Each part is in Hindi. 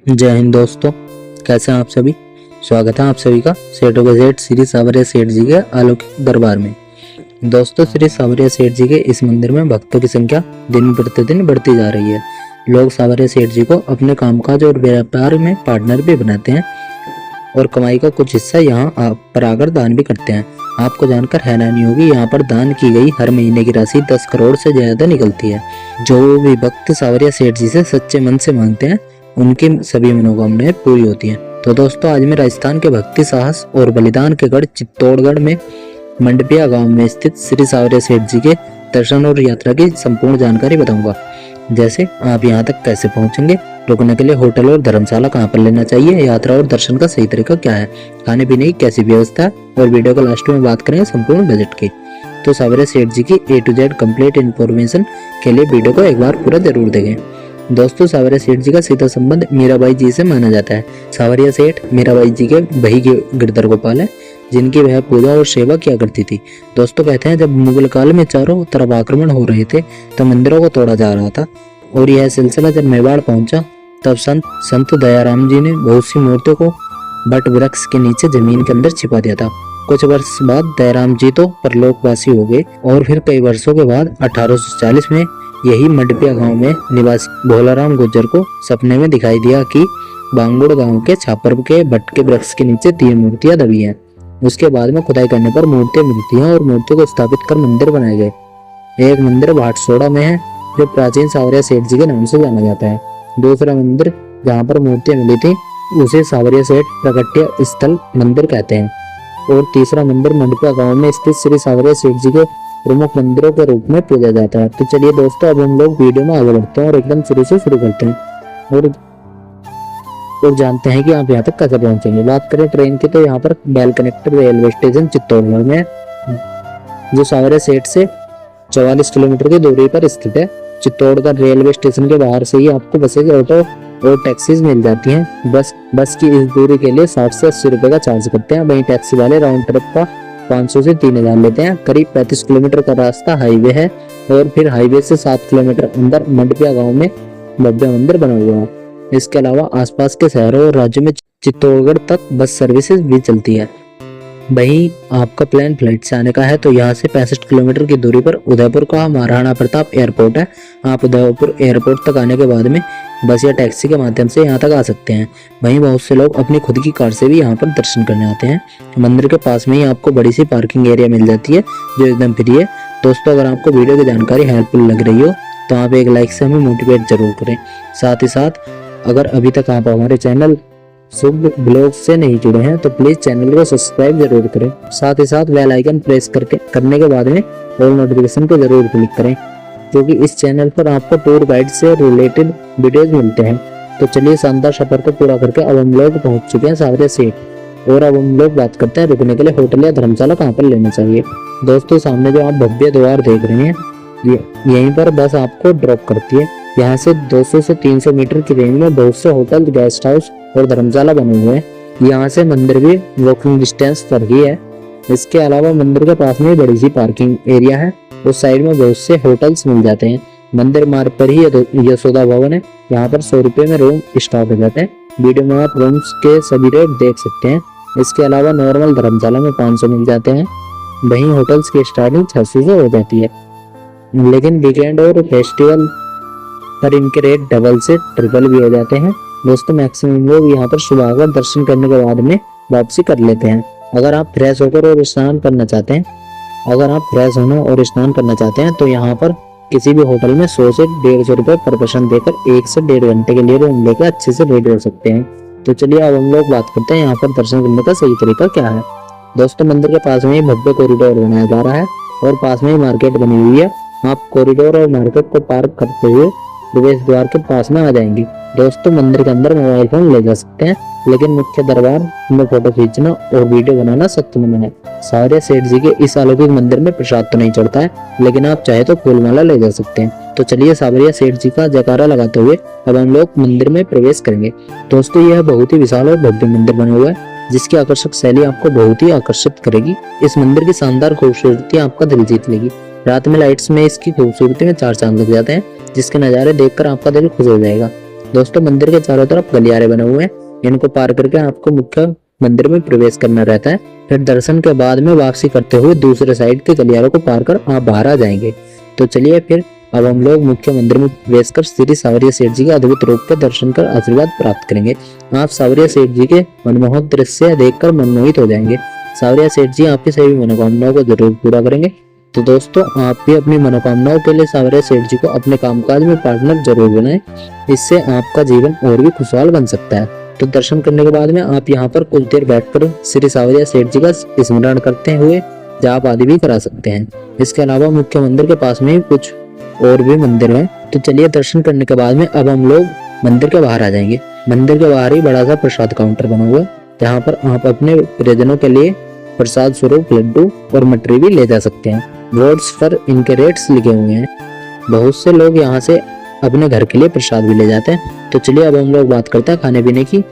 जय हिंद दोस्तों, कैसे हैं आप सभी। स्वागत है आप सभी का सेठों के सेठ श्री सावरिया सेठ जी के अलौकिक दरबार में। दोस्तों, श्री सावरिया सेठ जी के इस मंदिर में भक्तों की संख्या दिन प्रतिदिन बढ़ती जा रही है। लोग सावरिया सेठ जी को अपने कामकाज और व्यापार में पार्टनर भी बनाते हैं और कमाई का कुछ हिस्सा यहाँ पर आकर दान भी करते हैं। आपको जानकर हैरानी होगी, यहाँ पर दान की गई हर महीने की राशि 10 करोड़ से ज्यादा निकलती है। जो भी भक्त सावरिया सेठ जी से सच्चे मन से मांगते हैं, उनकी सभी मनोकामनाएं पूरी होती हैं। तो दोस्तों, आज मैं राजस्थान के भक्ति साहस और बलिदान के गढ़ चित्तौड़गढ़ में मंडपिया गांव में स्थित श्री सावरिया सेठ जी के दर्शन और यात्रा की संपूर्ण जानकारी बताऊंगा। जैसे आप यहाँ तक कैसे पहुंचेंगे, रुकने के लिए होटल और धर्मशाला कहाँ पर लेना चाहिए, यात्रा और दर्शन का सही तरीका क्या है, खाने पीने की कैसी व्यवस्था है, और वीडियो के लास्ट में बात करेंगे संपूर्ण बजट की। तो सावरिया सेठ जी की A to Z complete information के लिए वीडियो को एक बार पूरा जरूर देखें। दोस्तों, सावरिया सेठ जी का सीधा संबंध मीराबाई जी से माना जाता है। सावरिया सेठ मीराबाई जी के भाई गिरधर गोपाल है, जिनकी वह पूजा और सेवा किया करती थी। दोस्तों, कहते हैं जब मुगल काल में चारों तरफ आक्रमण हो रहे थे तो मंदिरों को तोड़ा जा रहा था, और यह सिलसिला जब मेवाड़ पहुंचा तब संत दयाराम जी ने बहुत सी मूर्तियों को बट वृक्ष के नीचे जमीन के अंदर छिपा दिया था। कुछ वर्ष बाद दयाराम जी तो परलोकवासी हो गए, और फिर कई वर्षों के बाद 1840 में यही मंडपिया गांव में निवासी भोलाराम गुर्जर को सपने में दिखाई दिया कि बांगुड़ गांव के छापर के बट के वृक्ष के नीचे 3 मूर्तियां दबी हैं। उसके बाद में खुदाई करने पर मूर्तियां मिलती हैं और मूर्तियों को स्थापित कर मंदिर बनाए गए। एक मंदिर भाटसोड़ा में है, जो प्राचीन सावरिया सेठ जी के नाम से जाना जाता है। दूसरा मंदिर जहाँ पर मूर्तियां मिली थी उसे सावरिया सेठ प्रकट्य स्थल मंदिर कहते हैं, और तीसरा मंदिर मंडपिया गांव में स्थित श्री सावरिया सेठ जी के प्रमुख मंदिरों के रूप में पूजा जाता है। तो चलिए दोस्तों, अब हम लोग वीडियो में आगे बढ़ते हैं और एकदम शुरू से शुरू करते हैं और जानते हैं कि आप यहाँ तक कैसे पहुंचेंगे। बात करें ट्रेन की, तो यहाँ पर बेल कनेक्टर रेलवे स्टेशन चित्तौड़गढ़ में, जो सावरिया सेठ से 44 किलोमीटर की दूरी पर स्थित है। चित्तौड़गढ़ रेलवे स्टेशन के बाहर से ही आपको बसेज, ऑटो और टैक्सीज मिल जाती हैं। बस की इस दूरी के लिए 60 से 80 रुपए का चार्ज करते हैं। वहीं टैक्सी वाले राउंड ट्रिप का 500 से 3000 लेते हैं। करीब 35 किलोमीटर का रास्ता हाईवे है, और फिर हाईवे से 7 किलोमीटर अंदर मंडपिया गांव में भव्य मंदिर बना हुआ है। इसके अलावा आसपास के शहरों और राज्यों में चित्तौड़गढ़ तक बस सर्विसेज भी चलती है। वहीं आपका प्लान फ्लाइट से आने का है, तो यहाँ से 65 किलोमीटर की दूरी पर उदयपुर का महाराणा प्रताप एयरपोर्ट है। आप उदयपुर एयरपोर्ट तक आने के बाद में बस या टैक्सी के माध्यम से यहाँ तक आ सकते हैं। वहीं बहुत से लोग अपनी खुद की कार से भी यहाँ पर दर्शन करने आते हैं। मंदिर के पास में ही आपको बड़ी सी पार्किंग एरिया मिल जाती है, जो एकदम फ्री है। दोस्तों, अगर आपको वीडियो की जानकारी हेल्पफुल लग रही हो तो आप एक लाइक से हमें मोटिवेट जरूर करें। साथ ही साथ अगर अभी तक आप हमारे चैनल शुभ ब्लॉग से नहीं जुड़े हैं तो प्लीज चैनल को सब्सक्राइब जरूर करें। साथ ही साथ बेल आइकन प्रेस करने के बाद में ऑल नोटिफिकेशन को जरूर क्लिक करें, क्योंकि इस चैनल पर आपको टूर गाइड से रिलेटेड वीडियोस मिलते हैं। तो चलिए, शानदार सफर को पूरा करके अब हम लोग पहुंच चुके हैं सावरिया सेठ, और अब हम लोग बात करते हैं रुकने के लिए होटल या धर्मशाला कहाँ पर लेना चाहिए। दोस्तों, सामने जो आप भव्य द्वार देख रहे हैं, यहीं पर बस आपको ड्रॉप करती है। यहाँ से 200 से 300 मीटर की रेंज में बहुत से होटल, गेस्ट हाउस और धर्मशाला बने हुए हैं। यहाँ से मंदिर भी वॉकिंग डिस्टेंस पर ही है। इसके अलावा मंदिर के पास में बड़ी सी पार्किंग एरिया है। उस साइड में बहुत से होटल्स मिल जाते हैं। मंदिर मार्ग पर ही यशोदा भवन है, यहाँ पर 100 रुपए में रूम स्टार्ट हो जाते हैं। वीडियो में आप रूम्स के सभी रेट देख सकते हैं। इसके अलावा नॉर्मल धर्मशाला में 500 मिल जाते हैं। वहीं होटल्स की स्टार्टिंग 600 से हो जाती है, लेकिन वीकेंड और फेस्टिवल पर इनके रेट डबल से ट्रिपल भी हो जाते हैं। दोस्तों, मैक्सिमम लोग यहाँ पर सुबह आकर दर्शन करने के बाद में वापसी कर लेते हैं। अगर आप फ्रेश होकर और स्नान करना चाहते हैं तो यहाँ पर किसी भी होटल में 100 से 150 रुपए पर पर्सन देकर 1 से 1.5 घंटे के लिए रूम लेकर अच्छे से रेडी हो सकते हैं। तो चलिए, अब हम लोग बात करते हैं यहाँ पर दर्शन करने का सही तरीका क्या है। दोस्तों, मंदिर के पास में ही भव्य कॉरिडोर बनाया जा रहा है, और पास में ही मार्केट बनी हुई है। आप कॉरिडोर और मार्केट को पार करते हुए प्रवेश द्वार के पास में आ जाएंगे। दोस्तों, मंदिर के अंदर मोबाइल फोन ले जा सकते हैं, लेकिन मुख्य दरबार में फोटो खींचना और वीडियो बनाना सख्त मना है। सावरिया सेठ जी के इस अलौकिक मंदिर में प्रसाद तो नहीं चढ़ता है, लेकिन आप चाहे तो फूलमाला ले जा सकते हैं। तो चलिए, सावरिया सेठ जी का जयकारा लगाते हुए अब हम लोग मंदिर में प्रवेश करेंगे। दोस्तों, यह बहुत ही विशाल और भव्य मंदिर बना हुआ है, जिसकी आकर्षक शैली आपको बहुत ही आकर्षित करेगी। इस मंदिर की शानदार खूबसूरती आपका दिल जीत लेगी। रात में लाइट्स में इसकी खूबसूरती में 4 चांद लग जाते हैं, जिसके नज़ारे देखकर आपका दिल खुश हो जाएगा। दोस्तों मंदिर के चारों तरफ गलियारे बने हुए हैं, इनको पार करके आपको मुख्य मंदिर में प्रवेश करना रहता है। फिर दर्शन के बाद में वापसी करते हुए दूसरे साइड के गलियारों को पार कर आप बाहर आ जाएंगे। तो चलिए फिर अब हम लोग मुख्य मंदिर में प्रवेश कर श्री सांवरिया सेठ जी के अद्भुत रूप के दर्शन कर आशीर्वाद प्राप्त करेंगे। आप सांवरिया सेठ जी के मनमोहक दृश्य देखकर मनमोहित हो जाएंगे। सांवरिया सेठ जी आपकी सभी मनोकामनाओं को जरूर पूरा करेंगे। तो दोस्तों आप भी अपनी मनोकामनाओं के लिए सांवरिया सेठ जी को अपने कामकाज में पार्टनर जरूर बनाएं, इससे आपका जीवन और भी खुशहाल बन सकता है। तो दर्शन करने के बाद में आप यहाँ पर कुछ देर बैठकर श्री सांवरिया सेठ जी का स्मरण करते हुए जाप आदि भी करा सकते हैं। इसके अलावा मुख्य मंदिर के पास में ही कुछ और भी मंदिर हैं। तो चलिए दर्शन करने के बाद में अब हम लोग मंदिर के बाहर आ जाएंगे। मंदिर के बाहर ही बड़ा सा प्रसाद काउंटर बना हुआ है, जहाँ पर आप अपने प्रियजनों के लिए प्रसाद स्वरूप लड्डू और मटरी भी ले जा सकते हैं। बोर्ड्स पर इनके रेट्स लिखे हुए हैं। बहुत से लोग यहाँ से अपने घर के लिए प्रसाद भी ले जाते हैं। तो चलिए अब हम लोग बात करते हैं खाने पीने की।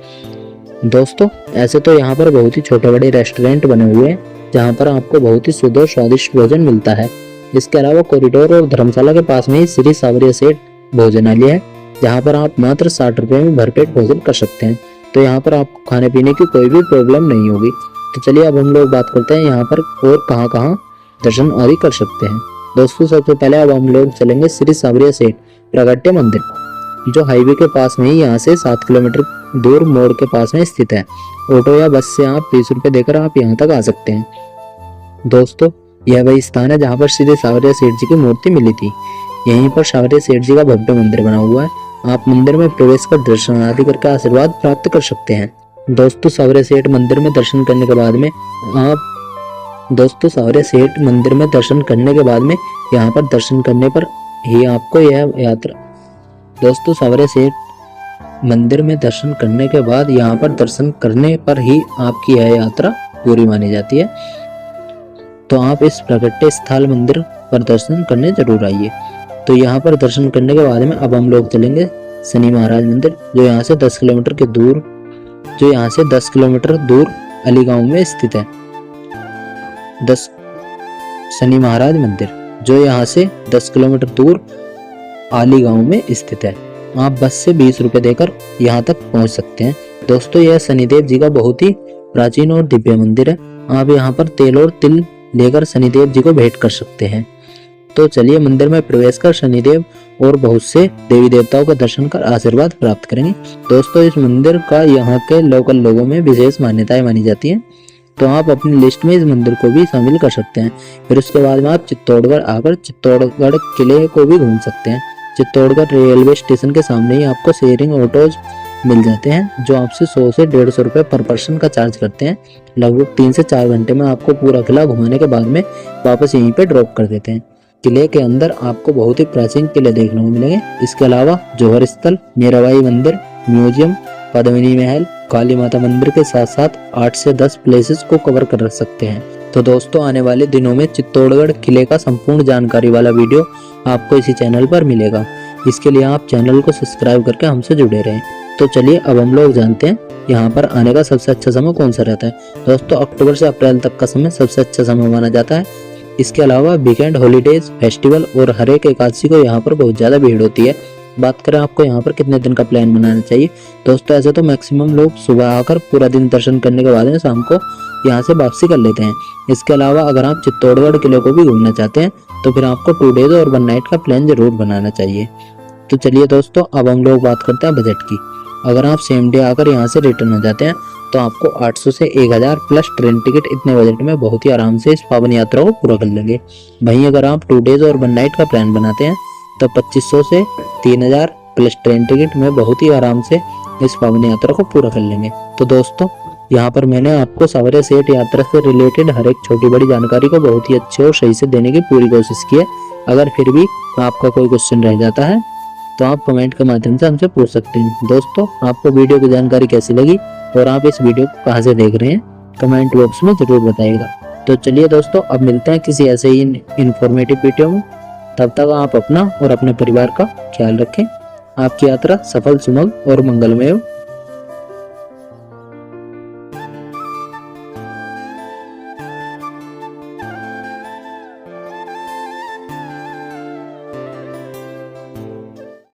दोस्तों ऐसे तो यहाँ पर बहुत ही छोटे बड़े रेस्टोरेंट बने हुए हैं, जहाँ पर आपको बहुत ही शुद्ध और स्वादिष्ट भोजन मिलता है। इसके अलावा कॉरिडोर और धर्मशाला के पास में ही श्री सांवरिया सेठ भोजनालय है, जहाँ पर आप मात्र 60 रुपए में भरपेट भोजन कर सकते हैं। तो यहाँ पर आपको खाने पीने की कोई भी प्रॉब्लम नहीं होगी। तो चलिए अब हम लोग बात करते हैं यहाँ पर और कहाँ कहाँ दर्शन आदि कर सकते हैं। दोस्तों सबसे पहले अब हम लोग चलेंगे श्री सांवरिया सेठ प्रागट्य मंदिर, जो हाईवे के पास में ही यहाँ से 7 किलोमीटर दूर मोड़ के पास में स्थित है। ऑटो या बस से आप 20 रुपए देकर आप यहाँ तक आ सकते हैं। दोस्तों यह वही स्थान है जहाँ पर श्री सांवरिया सेठ जी की मूर्ति मिली थी। यहीं पर सांवरिया सेठ जी का भव्य मंदिर बना हुआ है। आप मंदिर में प्रवेश कर दर्शन आदि करके आशीर्वाद प्राप्त कर सकते हैं। दोस्तों सांवरिया सेठ मंदिर में दर्शन करने के बाद में यहाँ पर दर्शन करने पर ही आपको यह यात्रा दोस्तों सांवरिया सेठ मंदिर में दर्शन करने के बाद यहाँ पर दर्शन करने पर ही आपकी यह यात्रा पूरी मानी जाती है। तो आप इस प्रागट्य स्थल मंदिर पर दर्शन करने जरूर आइए। तो यहाँ पर दर्शन करने के बाद में अब हम लोग चलेंगे शनि महाराज मंदिर, जो यहाँ से 10 किलोमीटर दूर अली गांव में स्थित है। शनि महाराज मंदिर जो यहाँ से 10 किलोमीटर दूर आली गांव में स्थित है। आप बस से 20 रुपए देकर यहाँ तक पहुँच सकते हैं। दोस्तों यह शनिदेव जी का बहुत ही प्राचीन और दिव्य मंदिर है। आप यहाँ पर तेल और तिल लेकर शनिदेव जी को भेंट कर सकते हैं। तो चलिए मंदिर में प्रवेश कर शनिदेव और बहुत से देवी देवताओं का दर्शन कर आशीर्वाद प्राप्त करेंगे। दोस्तों इस मंदिर का यहाँ के लोकल लोगों में विशेष मान्यताएं मानी जाती हैं, तो आप अपनी लिस्ट में इस मंदिर को भी शामिल कर सकते हैं। फिर उसके बाद में आप चित्तौड़गढ़ आकर चित्तौड़गढ़ किले को भी घूम सकते हैं। चित्तौड़गढ़ रेलवे स्टेशन के सामने ही आपको शेयरिंग ऑटोज मिल जाते हैं, जो आपसे 100 से 150 रुपए पर पर्सन का चार्ज करते हैं। लगभग 3 से 4 घंटे में आपको पूरा किला घुमाने के बाद में वापस यहीं पे ड्रॉप कर देते हैं। किले के अंदर आपको बहुत ही प्राचीन किले देखने को मिलेंगे। इसके अलावा जौहर स्थल, मीराबाई मंदिर, म्यूजियम, पद्मिनी महल, काली माता मंदिर के साथ साथ 8 से 10 प्लेसेस को कवर कर सकते हैं। तो दोस्तों आने वाले दिनों में चित्तौड़गढ़ किले का संपूर्ण जानकारी वाला वीडियो आपको इसी चैनल पर मिलेगा। इसके लिए आप चैनल को सब्सक्राइब करके हमसे जुड़े रहें। तो चलिए अब हम लोग जानते हैं यहाँ पर आने का सबसे अच्छा समय कौन सा रहता है। दोस्तों अक्टूबर से अप्रैल तक का समय सबसे अच्छा समय माना जाता है। इसके अलावा वीकेंड, हॉलीडेज, फेस्टिवल और हर एक एकादशी को यहाँ पर बहुत ज्यादा भीड़ होती है। बात करें आपको यहाँ पर कितने दिन का प्लान बनाना चाहिए। दोस्तों ऐसे तो मैक्सिमम लोग सुबह आकर पूरा दिन दर्शन करने के बाद में शाम को यहाँ से वापसी कर लेते हैं। इसके अलावा अगर आप चित्तौड़गढ़ किले को भी घूमना चाहते हैं तो फिर आपको 2 डेज और 1 नाइट का प्लान जरूर बनाना चाहिए। तो चलिए दोस्तों अब हम लोग बात करते हैं बजट की। अगर आप सेम डे आकर यहाँ से रिटर्न हो जाते हैं तो आपको 800 से 1000 प्लस ट्रेन टिकट इतने बजट में बहुत ही आराम से इस पावन यात्रा को पूरा कर लेंगे। वहीं अगर आप 2 डेज और 1 नाइट का प्लान बनाते हैं तो 2500 से 3000 प्लस ट्रेन टिकट में बहुत ही आराम से इस पावन यात्रा को पूरा कर लेंगे। तो दोस्तों यहाँ पर मैंने आपको सांवरिया सेठ यात्रा से रिलेटेड हर एक छोटी बड़ी जानकारी को बहुत ही अच्छे और सही से देने की पूरी कोशिश की है। अगर फिर भी आपका कोई क्वेश्चन रह जाता है तो आप कमेंट के माध्यम से हमसे पूछ सकते हैं। दोस्तों आपको वीडियो की जानकारी कैसी लगी और आप इस वीडियो को कहाँ से देख रहे हैं कमेंट बॉक्स में जरूर बताइएगा। तो चलिए दोस्तों अब मिलते हैं किसी ऐसे ही इंफॉर्मेटिव वीडियो में। तब तक आप अपना और अपने परिवार का ख्याल रखें। आपकी यात्रा सफल, सुमंगल और मंगलमय हो।